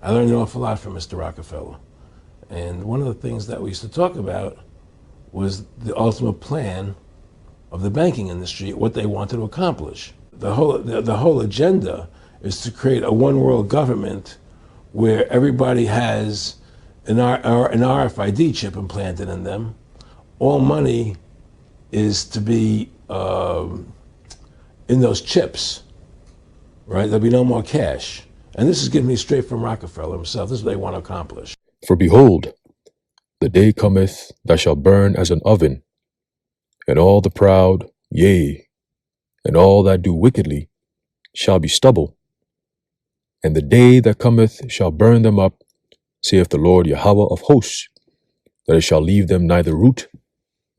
I learned an awful lot from Mr. Rockefeller. And one of the things that we used to talk about was the ultimate plan of the banking industry, what they wanted to accomplish. The whole agenda is to create a one world government where everybody has an RFID chip implanted in them. All money is to be in those chips, right? There'll be no more cash. And this is given me straight from Rockefeller himself. This is what they want to accomplish. For behold, the day cometh that shall burn as an oven, and all the proud, yea, and all that do wickedly, shall be stubble. And the day that cometh shall burn them up, saith the Lord Yahweh of hosts, that it shall leave them neither root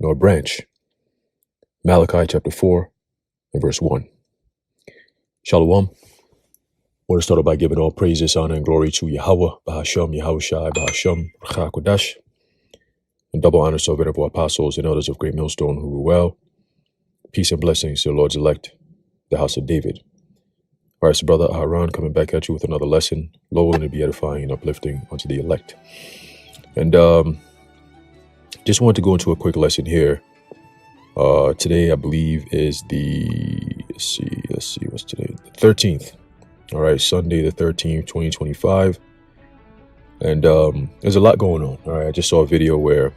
nor branch. Malachi chapter 4 and verse 1. Shalom. I want to start off by giving all praises, honor, and glory to Yahweh, Bahasham, Yahushai, Bahasham, Ruach HaKodesh, and double honors to our venerable apostles and elders of Great Millstone who rule well. Peace and blessings to the Lord's elect, the house of David. All right, so Brother Aharon coming back at you with another lesson, lowering to be edifying and uplifting unto the elect. And just wanted to go into a quick lesson here. Today, I believe, is the, let's see, what's today? The 13th. All right, Sunday the 13th, 2025. And there's a lot going on. All right, I just saw a video where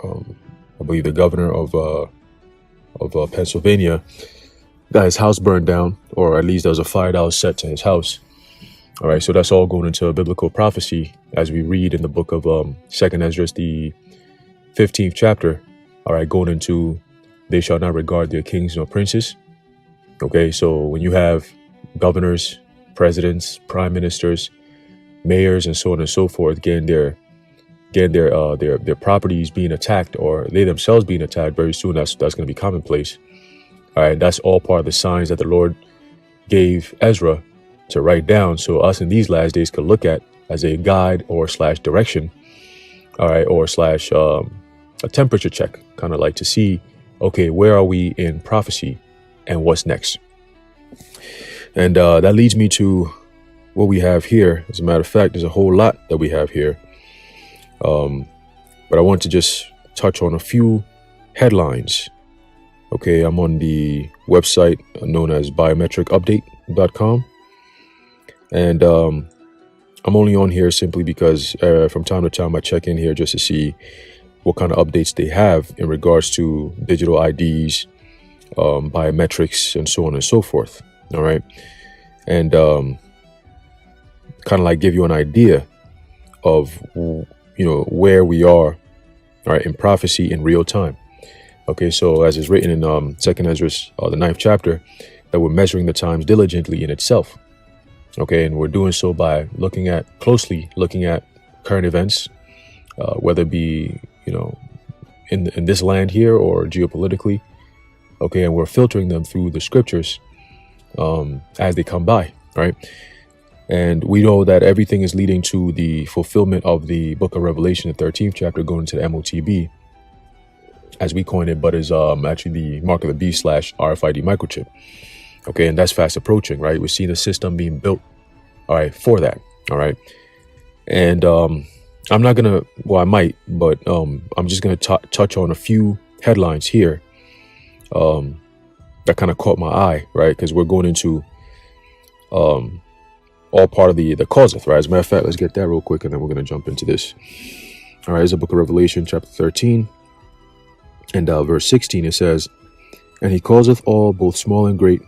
I believe the governor of Pennsylvania got his house burned down, or at least there was a fire that was set to his house. All right, so that's all going into a biblical prophecy as we read in the book of 2nd Ezra, the 15th chapter. All right, going into they shall not regard their kings nor princes. Okay, so when you have governors, presidents, prime ministers, mayors, and so on and so forth getting their properties being attacked, or they themselves being attacked very soon, that's going to be commonplace. All right, that's all part of the signs that the Lord gave Ezra to write down, so us in these last days could look at as a guide or slash direction. All right, or slash a temperature check, kind of like to see, okay, where are we in prophecy and what's next? And that leads me to what we have here. As a matter of fact, there's a whole lot that we have here. But I want to just touch on a few headlines. Okay, I'm on the website known as biometricupdate.com. And I'm only on here simply because from time to time I check in here just to see what kind of updates they have in regards to digital IDs, biometrics, and so on and so forth. All right. And kind of like give you an idea of, where we are, all right, in prophecy in real time. Okay, so as is written in 2nd Ezra, the 9th chapter, that we're measuring the times diligently in itself. Okay, and we're doing so by closely looking at current events, whether it be, in this land here or geopolitically. Okay, and we're filtering them through the scriptures as they come by, right? And we know that everything is leading to the fulfillment of the book of Revelation, the 13th chapter, going to the MOTB, as we coin it, but is actually the mark of the beast / RFID microchip. Okay, and that's fast approaching, right? We're seeing a system being built, all right, for that, all right? And I'm not gonna, well, I might, but I'm just gonna touch on a few headlines here that kind of caught my eye, right? Because we're going into all part of the causeth, right? As a matter of fact, let's get that real quick, and then we're going to jump into this. All right, it's the book of Revelation, chapter 13, and verse 16. It says, "And he causeth all, both small and great,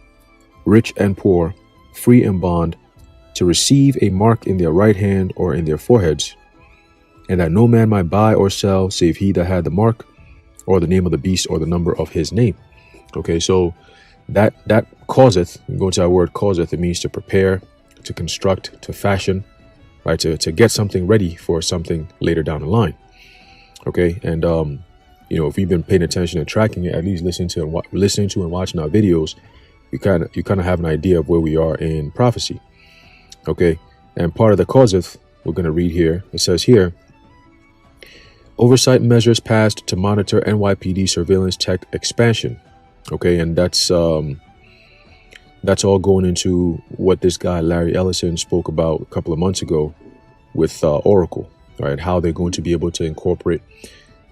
rich and poor, free and bond, to receive a mark in their right hand or in their foreheads, and that no man might buy or sell, save he that had the mark, or the name of the beast, or the number of his name." Okay, so that causeth, go to our word causeth, it means to prepare, to construct, to fashion, right? To get something ready for something later down the line. Okay, and if you've been paying attention and tracking it, at least listening to and watching our videos, you kind of have an idea of where we are in prophecy. Okay, and part of the causeth we're going to read here. It says here, oversight measures passed to monitor NYPD surveillance tech expansion. Okay, and that's all going into what this guy Larry Ellison spoke about a couple of months ago with Oracle, right? How they're going to be able to incorporate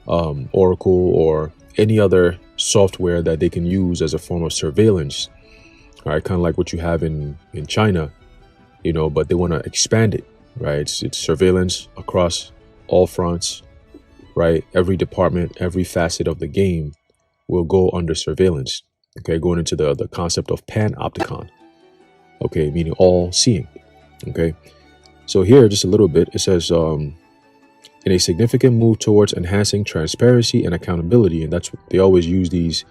Oracle or any other software that they can use as a form of surveillance, right? Kind of like what you have in China, you know, but they want to expand it, right? It's surveillance across all fronts, right? Every department, every facet of the game will go under surveillance. Okay, going into the concept of panopticon. Okay, meaning all seeing. Okay, so here just a little bit. It says in a significant move towards enhancing transparency and accountability, and that's they always use these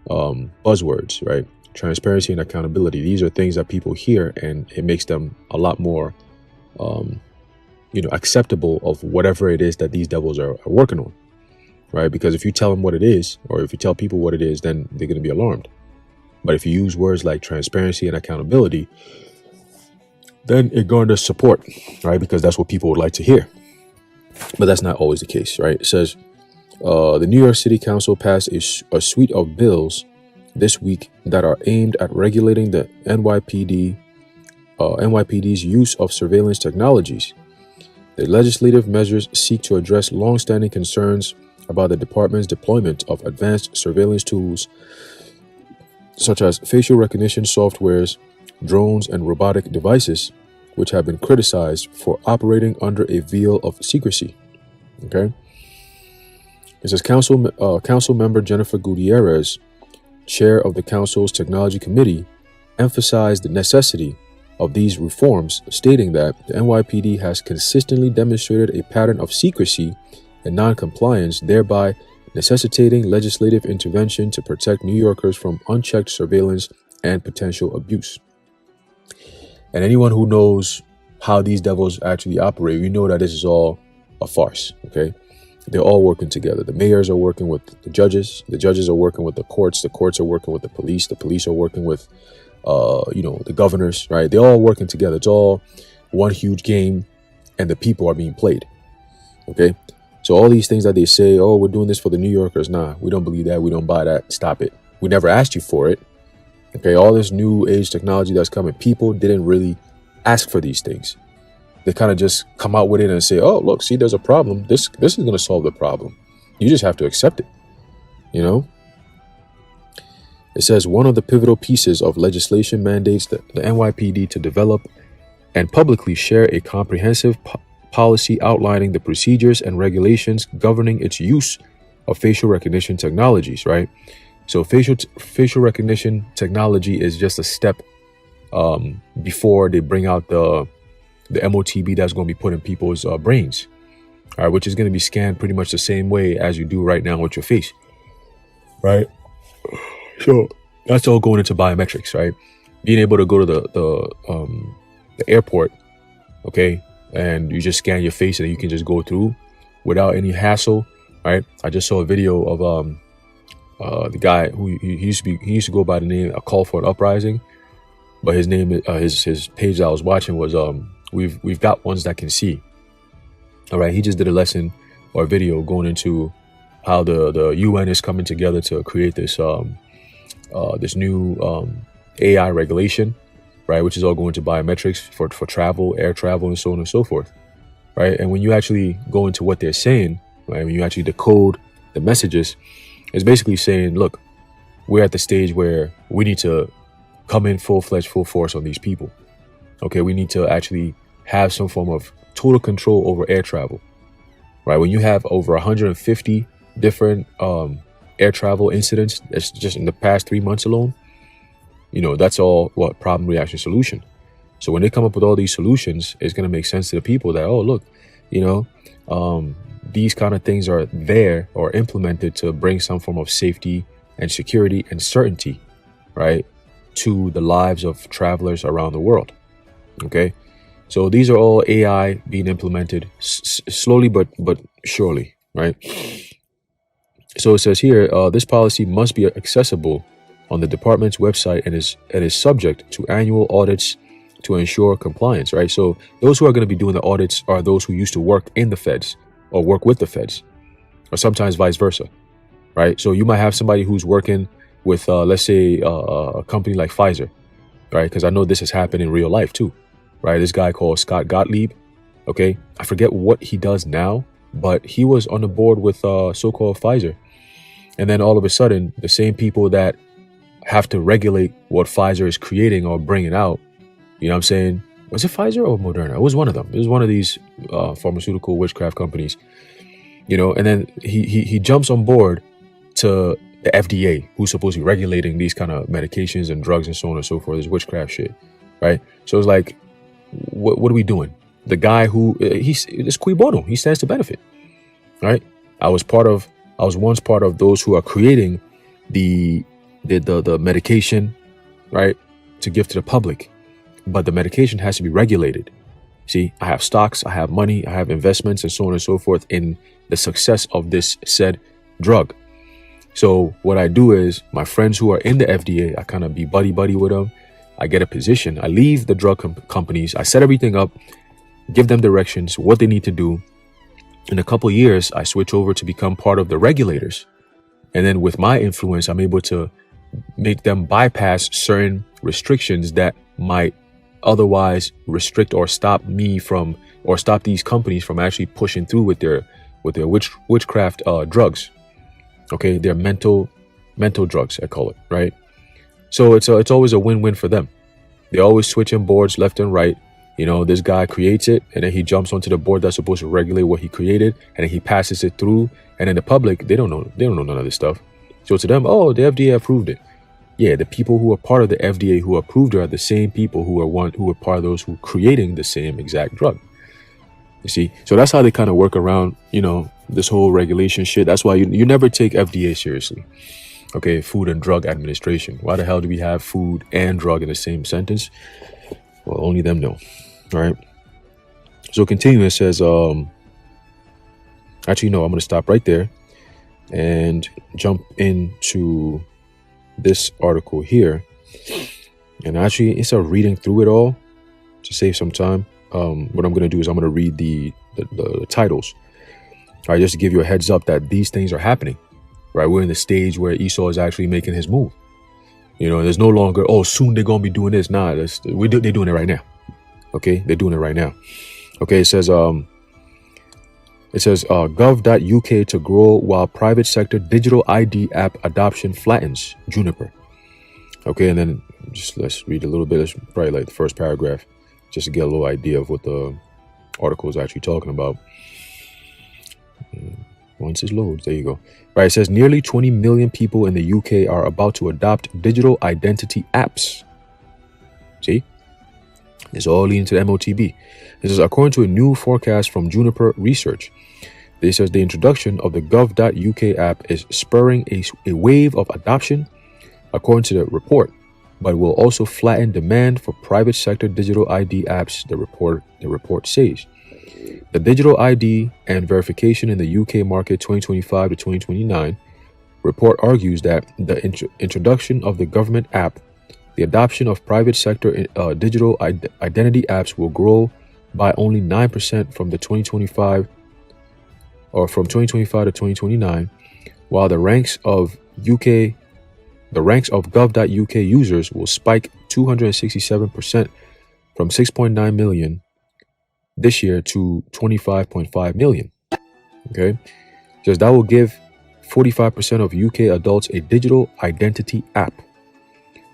buzzwords, right? Transparency and accountability. These are things that people hear, and it makes them a lot more, acceptable of whatever it is that these devils are working on, right? Because if you tell them what it is, or if you tell people what it is, then they're going to be alarmed. But if you use words like transparency and accountability, then it garners support, right? Because that's what people would like to hear. But that's not always the case, right? It says the New York City Council passed a suite of bills this week that are aimed at regulating the NYPD's use of surveillance technologies. The legislative measures seek to address long-standing concerns about the department's deployment of advanced surveillance tools such as facial recognition softwares, drones, and robotic devices, which have been criticized for operating under a veil of secrecy. Okay. It says Council member Jennifer Gutierrez, chair of the Council's Technology Committee, emphasized the necessity of these reforms, stating that the NYPD has consistently demonstrated a pattern of secrecy and non-compliance, thereby necessitating legislative intervention to protect New Yorkers from unchecked surveillance and potential abuse. And anyone who knows how these devils actually operate, we know that this is all a farce, okay? They're all working together. The mayors are working with the judges are working with the courts are working with the police are working with, the governors, right? They're all working together. It's all one huge game, and the people are being played, okay? So all these things that they say, oh, we're doing this for the New Yorkers. Nah, we don't believe that. We don't buy that. Stop it. We never asked you for it. Okay, all this new age technology that's coming, people didn't really ask for these things. They kind of just come out with it and say, oh, look, see, there's a problem. This is going to solve the problem. You just have to accept it, you know? It says one of the pivotal pieces of legislation mandates the NYPD to develop and publicly share a comprehensive policy outlining the procedures and regulations governing its use of facial recognition technologies, right? So facial recognition technology is just a step before they bring out the MOTB that's going to be put in people's brains, all right, which is going to be scanned pretty much the same way as you do right now with your face, right? So that's all going into biometrics, right? Being able to go to the airport, okay, and you just scan your face and you can just go through without any hassle, right? I just saw a video of the guy who he used to go by the name A Call for an Uprising, but his name his page that I was watching was we've got ones that can see. All right, he just did a lesson or a video going into how the UN is coming together to create this this new AI regulation, right, which is all going to biometrics for travel, air travel, and so on and so forth, right? And when you actually go into what they're saying, right, when you actually decode the messages, it's basically saying, look, we're at the stage where we need to come in full-fledged, full force on these people. Okay, we need to actually have some form of total control over air travel, right? When you have over 150 different air travel incidents, that's just in the past 3 months alone, that's all what problem, reaction, solution. So when they come up with all these solutions, it's going to make sense to the people that, oh, look, these kind of things are there or implemented to bring some form of safety and security and certainty, right, to the lives of travelers around the world. Okay, so these are all AI being implemented slowly but surely, right? So it says here, this policy must be accessible on the department's website and is subject to annual audits to ensure compliance, right? So those who are going to be doing the audits are those who used to work in the feds or work with the feds, or sometimes vice versa, right? So you might have somebody who's working with, let's say, a company like Pfizer, right? Because I know this has happened in real life too, right? This guy called Scott Gottlieb, Okay, I forget what he does now, but he was on the board with so-called Pfizer. And then all of a sudden, the same people that have to regulate what Pfizer is creating or bringing out, you know what I'm saying? Was it Pfizer or Moderna? It was one of them. It was one of these pharmaceutical witchcraft companies, you know, and then he jumps on board to the FDA, who's supposed to be regulating these kind of medications and drugs and so on and so forth, this witchcraft shit, right? So it's like, what are we doing? The guy who, it's cui bono, he stands to benefit, right? I was once part of those who are creating the medication, right, to give to the public. But the medication has to be regulated. See, I have stocks, I have money, I have investments and so on and so forth in the success of this said drug. So what I do is my friends who are in the FDA, I kind of be buddy with them. I get a position. I leave the drug companies. I set everything up, give them directions, what they need to do. In a couple of years, I switch over to become part of the regulators. And then with my influence, I'm able to make them bypass certain restrictions that might otherwise restrict or stop me from, or stop these companies from actually pushing through with their witchcraft drugs. Okay, they're mental drugs, I call it, right? So it's always a win-win for them. They're always switching boards left and right. You know, this guy creates it, and then he jumps onto the board that's supposed to regulate what he created, and then he passes it through. And then the public, they don't know none of this stuff. So to them, oh, the FDA approved it. Yeah, the people who are part of the FDA who approved it are the same people who are part of those who are creating the same exact drug. You see, so that's how they kind of work around, you know, this whole regulation shit. That's why you never take FDA seriously. Okay, Food and Drug Administration. Why the hell do we have food and drug in the same sentence? Well, only them know. All right. So continuing, it says, actually, no, I'm going to stop right there and jump into this article here. And actually, instead of reading through it all to save some time, what I'm going to do is I'm going to read the titles. All right, just to give you a heads up that these things are happening. Right, we're in the stage where Esau is actually making his move. You know, there's no longer, oh, soon they're gonna be doing this. Nah, they're doing it right now. Okay, they're doing it right now. Okay, it says gov.uk to grow while private sector digital ID app adoption flattens, Juniper. Okay, and then just let's read a little bit. Let's probably like the first paragraph, just to get a little idea of what the article is actually talking about. Once it loads, there you go. Right, it says nearly 20 million people in the UK are about to adopt digital identity apps. See? It's all leading to the MOTB. This is according to a new forecast from Juniper Research. This says the introduction of the gov.uk app is spurring a wave of adoption, according to the report, but will also flatten demand for private sector digital ID apps, the report says. The digital ID and verification in the UK market 2025 to 2029 report argues that the introduction of the government app, the adoption of private sector digital identity apps will grow by only 9% from 2025 to 2029, while the ranks of gov.uk users will spike 267% from 6.9 million this year to 25.5 million. Okay, says that will give 45% of UK adults a digital identity app,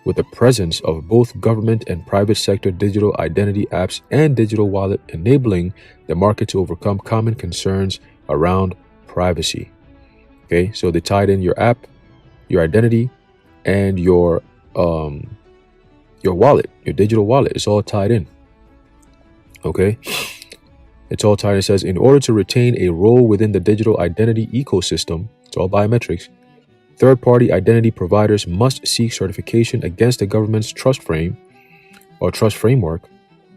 with the presence of both government and private sector digital identity apps and digital wallet, enabling the market to overcome common concerns around privacy. Okay, so they tied in your app, your identity, and your wallet, your digital wallet. It's all tied in. Okay, it's all tied. It says, in order to retain a role within the digital identity ecosystem, it's all biometrics, third-party identity providers must seek certification against the government's trust framework,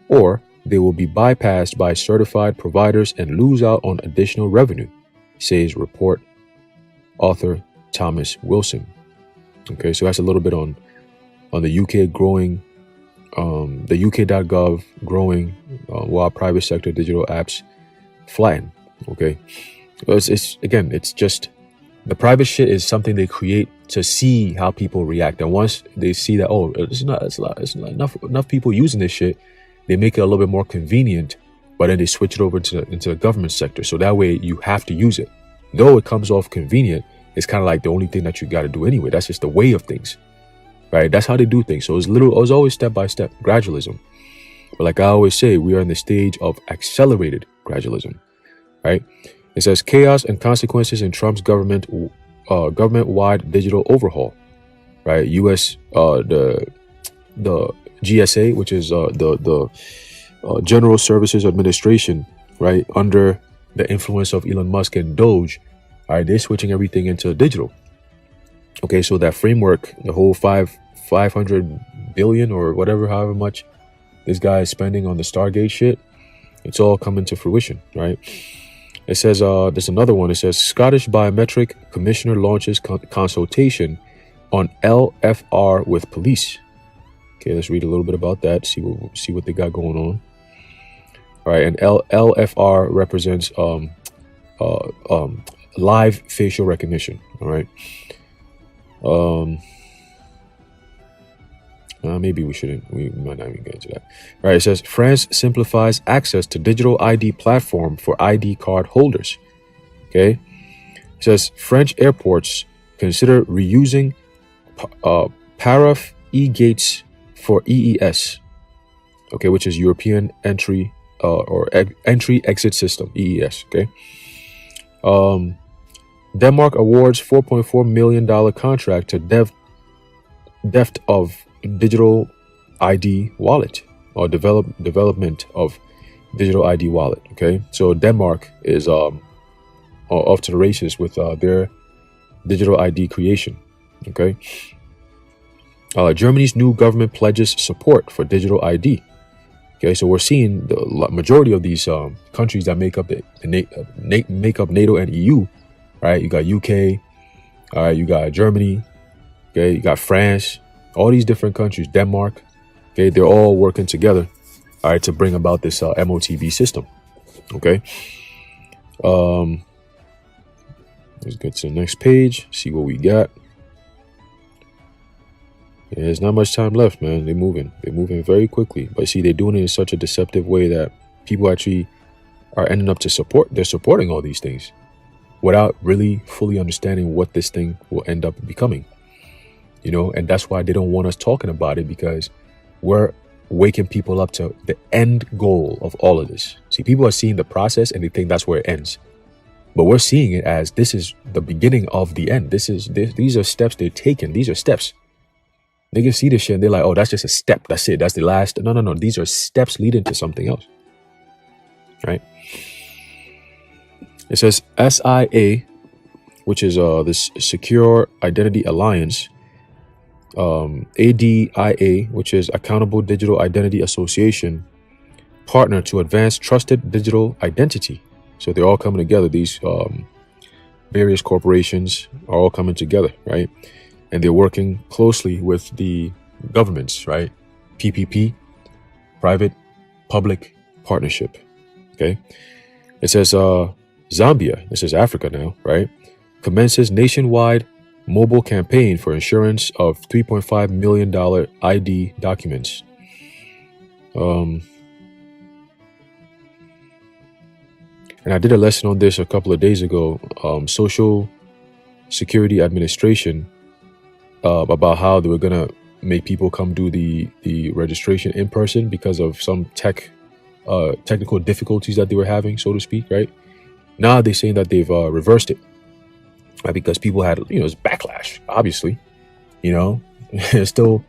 or they will be bypassed by certified providers and lose out on additional revenue, says report author Thomas Wilson. Okay, so that's a little bit on the UK growing. The UK.gov growing while private sector digital apps flatten. Okay, it's just the private shit is something they create to see how people react, and once they see that, oh, it's not enough people using this shit, they make it a little bit more convenient but then they switch it over into the government sector. So that way you have to use it. Though it comes off convenient, it's kind of like the only thing that you got to do anyway. That's just the way of things, right? That's how they do things. So it was always step by step, gradualism. But like I always say, we are in the stage of accelerated gradualism, right? It says chaos and consequences in Trump's government-wide digital overhaul, right? U.S. The GSA, which is the General Services Administration, right, under the influence of Elon Musk and Doge, all right, they're switching everything into digital. Okay, so that framework, the whole 500 billion or whatever, however much this guy is spending on the Stargate shit, it's all coming to fruition, right? It says, there's another one. It says, Scottish Biometric Commissioner launches consultation on LFR with police. Okay, let's read a little bit about that, see what they got going on. All right, and LFR represents live facial recognition. All right. Maybe we might not even get into that. All right, it says France simplifies access to digital ID platform for ID card holders. Okay, it says French airports consider reusing Paraf e-gates for EES. Okay, which is European entry entry exit system, EES. Okay. Denmark awards $4.4 million contract to Deft of digital ID wallet, or development of digital ID wallet. Okay, so Denmark is off to the races with their digital ID creation. Okay, Germany's new government pledges support for digital ID. Okay, so we're seeing the majority of these countries that make up make up NATO and EU. Right, you got UK, all right, you got Germany, okay, you got France, all these different countries, Denmark, okay, they're all working together, all right, to bring about this MOTB system, okay. Let's get to the next page, see what we got. Yeah, there's not much time left, man. They're moving very quickly, but see, they're doing it in such a deceptive way that people actually are ending up they're supporting all these things without really fully understanding what this thing will end up becoming, and that's why they don't want us talking about it, because we're waking people up to the end goal of all of this. See, people are seeing the process and they think that's where it ends, but we're seeing it as this is the beginning of the end. These are steps they're taking. These are steps. They can see this shit and they're like, oh, that's just a step. That's it. That's the last. No. These are steps leading to something else, right? It says SIA, which is this Secure Identity Alliance, ADIA, which is Accountable Digital Identity Association, partner to advance trusted digital identity. So they're all coming together. These various corporations are all coming together, right? And they're working closely with the governments, right? PPP, private-public partnership, okay? It says Zambia, this is Africa now, right, commences nationwide mobile campaign for insurance of $3.5 million ID documents. And I did a lesson on this a couple of days ago, Social Security Administration, about how they were going to make people come do the registration in person because of some technical difficulties that they were having, so to speak, right? Now they're saying that they've reversed it, right? Because people had, it's backlash, obviously, there's still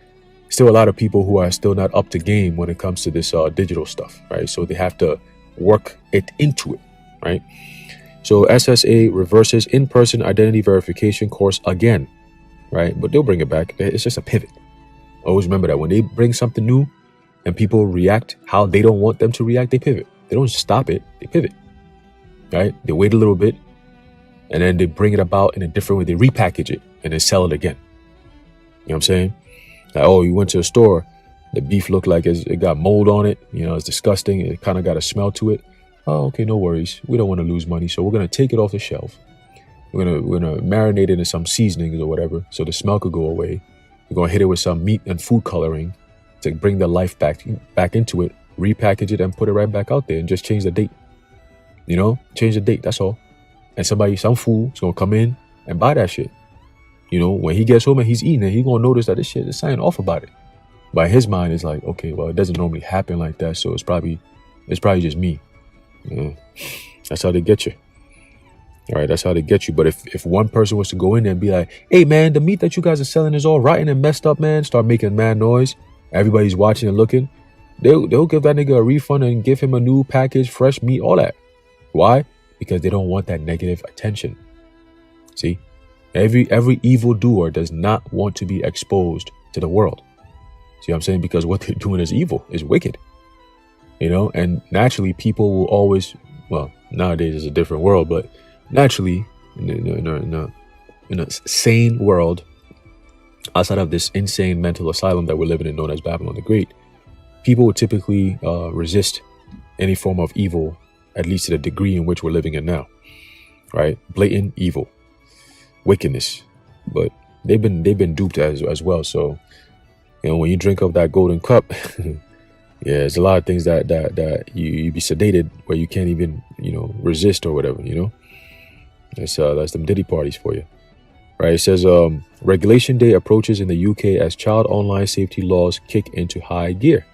a lot of people who are still not up to game when it comes to this digital stuff, right? So they have to work it into it, right? So SSA reverses in-person identity verification course again, right? But they'll bring it back. It's just a pivot. Always remember that when they bring something new and people react how they don't want them to react, they pivot. They don't stop it, they pivot, right? They wait a little bit and then they bring it about in a different way. They repackage it and then sell it again. You know what I'm saying? Like, oh, you went to a store, the beef looked like it got mold on it. It's disgusting. It kind of got a smell to it. Oh, okay, no worries. We don't want to lose money, so we're going to take it off the shelf. We're gonna marinate it in some seasonings or whatever so the smell could go away. We're going to hit it with some meat and food coloring to bring the life back into it. repackage it, and put it right back out there, and just change the date. You know, change the date. That's all. And some fool is gonna come in and buy that shit. You know, when he gets home and he's eating it, he's gonna notice that this shit is something off about it. By his mind, it's like, okay, well, it doesn't normally happen like that, so it's probably just me. Yeah. That's how they get you. All right, that's how they get you. But if one person was to go in there and be like, hey man, the meat that you guys are selling is all rotten and messed up, man, start making mad noise, everybody's watching and looking, they'll give that nigga a refund and give him a new package, fresh meat, all that. Why? Because they don't want that negative attention. See, every evildoer does not want to be exposed to the world. See what I'm saying? Because what they're doing is evil, is wicked. You know, and naturally people will always, well, nowadays it's a different world, but naturally in a sane world, outside of this insane mental asylum that we're living in known as Babylon the Great, people would typically resist any form of evil, at least to the degree in which we're living in now. Right? Blatant evil, wickedness. But they've been duped as well. So, you know, when you drink of that golden cup, yeah, there's a lot of things that you be sedated where you can't even, you know, resist or whatever, you know. That's them Diddy parties for you. Right? It says regulation day approaches in the UK as child online safety laws kick into high gear.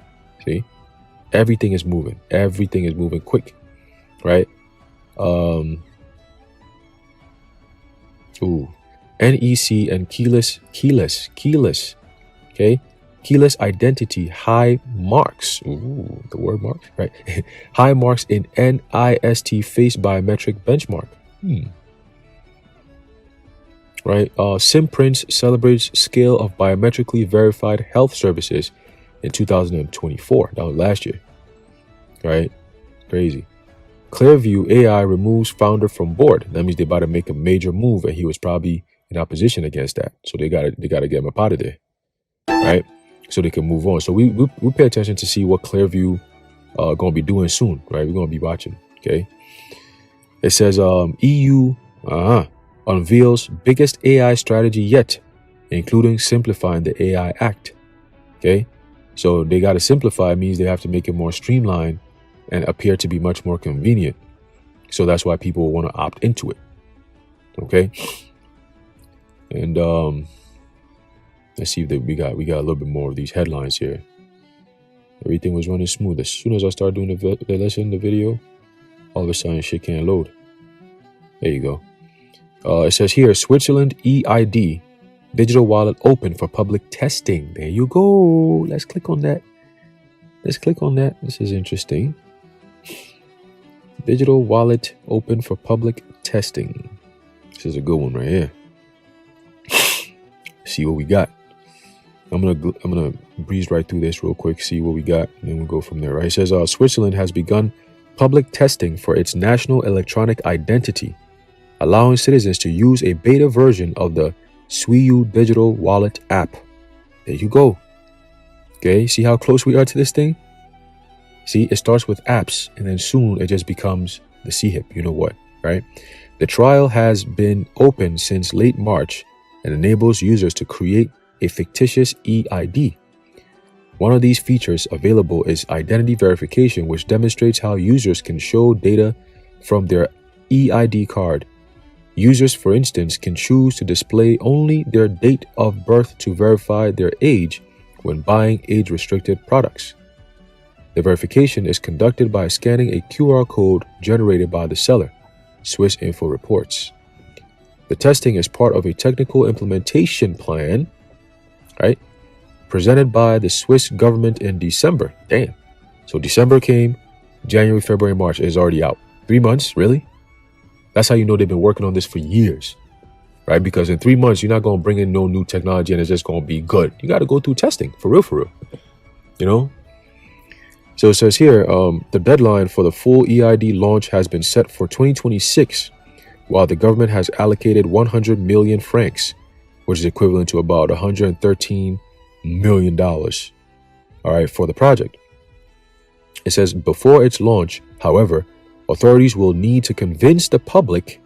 See? Everything is moving. Everything is moving quick. Right? NEC and keyless. Okay? Keyless identity high marks. Ooh, the word mark, right? High marks in NIST face biometric benchmark. Right? Simprints celebrates scale of biometrically verified health services in 2024. That was last year. Right? Crazy. Clearview AI removes founder from board. That means they about to make a major move, and he was probably in opposition against that. So they gotta get him up out of there. Right? So they can move on. So we pay attention to see what Clearview gonna be doing soon, right? We're gonna be watching. Okay. It says EU unveils biggest AI strategy yet, including simplifying the AI Act. Okay. So they gotta simplify means they have to make it more streamlined and appear to be much more convenient. So that's why people want to opt into it. Okay. And let's see if we got a little bit more of these headlines here. Everything was running smooth. As soon as I started doing the video, all of a sudden shit can't load. There you go. It says here, Switzerland EID digital wallet open for public testing. There you go. Let's click on that. This is interesting. Digital wallet open for public testing. This is a good one right here. See what we got. I'm gonna breeze right through this real quick, see what we got, and then we'll go from there. Right? It says Switzerland has begun public testing for its national electronic identity, allowing citizens to use a beta version of the Swiu digital wallet app. There you go. Okay, see how close we are to this thing? See, it starts with apps, and then soon it just becomes the CHIP, you know what, right? The trial has been open since late March and enables users to create a fictitious EID. One of these features available is identity verification, which demonstrates how users can show data from their EID card. Users, for instance, can choose to display only their date of birth to verify their age when buying age-restricted products. The verification is conducted by scanning a QR code generated by the seller, Swiss Info reports. The testing is part of a technical implementation plan, right, presented by the Swiss government in December. Damn. So December came, January, February, March is already out. 3 months, really? That's how you know they've been working on this for years, right? Because in 3 months, you're not going to bring in no new technology and it's just going to be good. You got to go through testing, for real, you know? So it says here, the deadline for the full EID launch has been set for 2026, while the government has allocated 100 million francs, which is equivalent to about $113 million, all right, for the project. It says before its launch, however, authorities will need to convince the public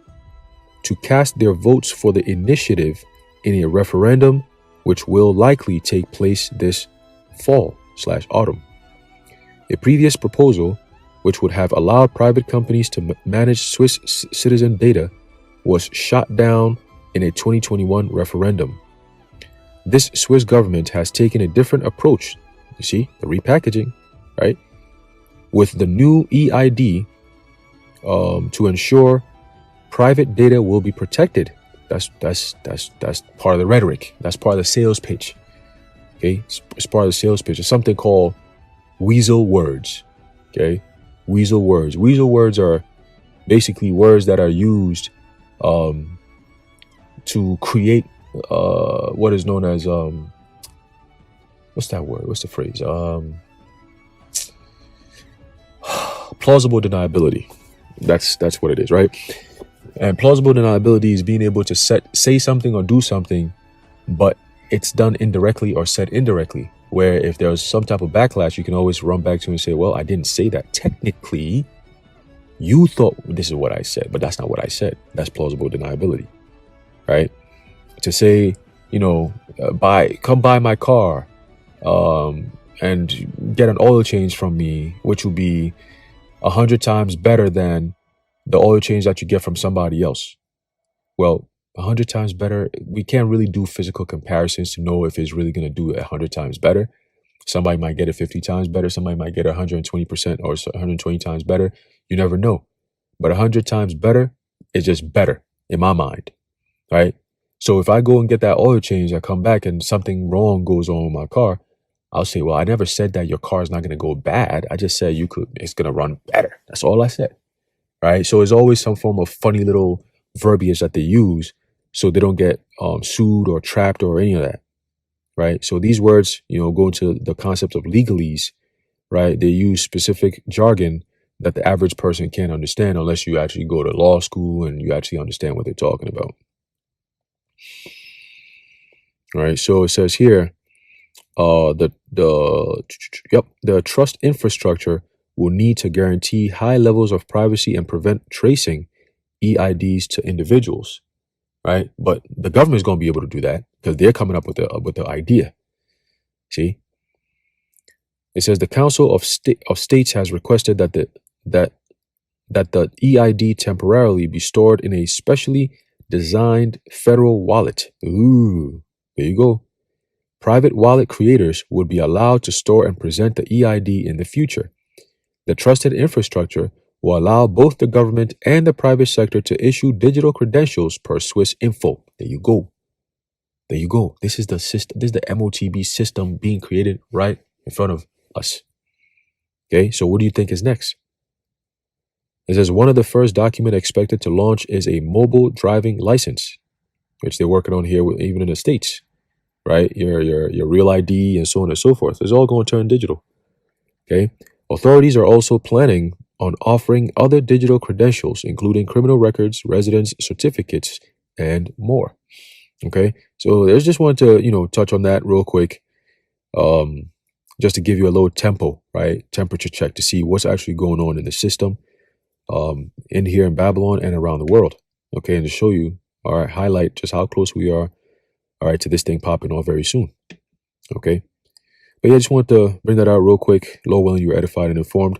to cast their votes for the initiative in a referendum, which will likely take place this fall/autumn. A previous proposal, which would have allowed private companies to manage Swiss citizen data, was shot down in a 2021 referendum. This Swiss government has taken a different approach. You see, the repackaging, right? With the new EID to ensure private data will be protected. That's part of the rhetoric. That's part of the sales pitch. Okay, it's part of the sales pitch. It's something called weasel words. Okay, weasel words. Weasel words are basically words that are used to create what is known as what's that word? What's the phrase? Plausible deniability. That's what it is, right? And plausible deniability is being able to say something or do something, but it's done indirectly or said indirectly. Where if there's some type of backlash, you can always run back to and say, well, I didn't say that. Technically, you thought this is what I said, but that's not what I said. That's plausible deniability, right? To say, you know, come buy my car and get an oil change from me, which will be 100 times better than the oil change that you get from somebody else. Well, 100 times better, we can't really do physical comparisons to know if it's really going to do 100 times better. Somebody might get it 50 times better. Somebody might get 120% or 120 times better. You never know. But 100 times better is just better in my mind, right? So if I go and get that oil change, I come back and something wrong goes on with my car, I'll say, well, I never said that your car is not going to go bad. I just said it's going to run better. That's all I said, right? So there's always some form of funny little verbiage that they use so they don't get sued or trapped or any of that, right? So these words, you know, go into the concept of legalese, right? They use specific jargon that the average person can't understand unless you actually go to law school and you actually understand what they're talking about. All right, so it says here, the trust infrastructure will need to guarantee high levels of privacy and prevent tracing EIDs to individuals, right? But the government is going to be able to do that because they're coming up with the idea. See, it says the Council of States has requested that the EID temporarily be stored in a specially designed federal wallet. Ooh, there you go. Private wallet creators would be allowed to store and present the EID in the future. The trusted infrastructure will allow both the government and the private sector to issue digital credentials per Swiss info. There you go. There you go. This is the system. This is the MOTB system being created right in front of us. Okay, so what do you think is next? It says one of the first documents expected to launch is a mobile driving license, which they're working on here, even in the States, right? Your real ID and so on and so forth. It's all going to turn digital. Okay. Authorities are also planning on offering other digital credentials, including criminal records, residence certificates, and more. Okay. So I just wanted to, you know, touch on that real quick, just to give you a little temperature check to see what's actually going on in the system, in here in Babylon and around the world. Okay. And to show you, all right, highlight just how close we are, all right, to this thing popping off very soon. Okay. But yeah, I just want to bring that out real quick. Lord willing, you were edified and informed.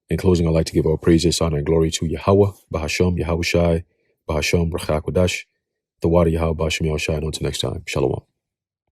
In closing, I'd like to give our praises, honor, and glory to Yahweh, Bahasham, Yahushai, Bahasham, Rachak Wadash, the Wadi Yahweh, Bahasham Yahushai, and until next time. Shalom.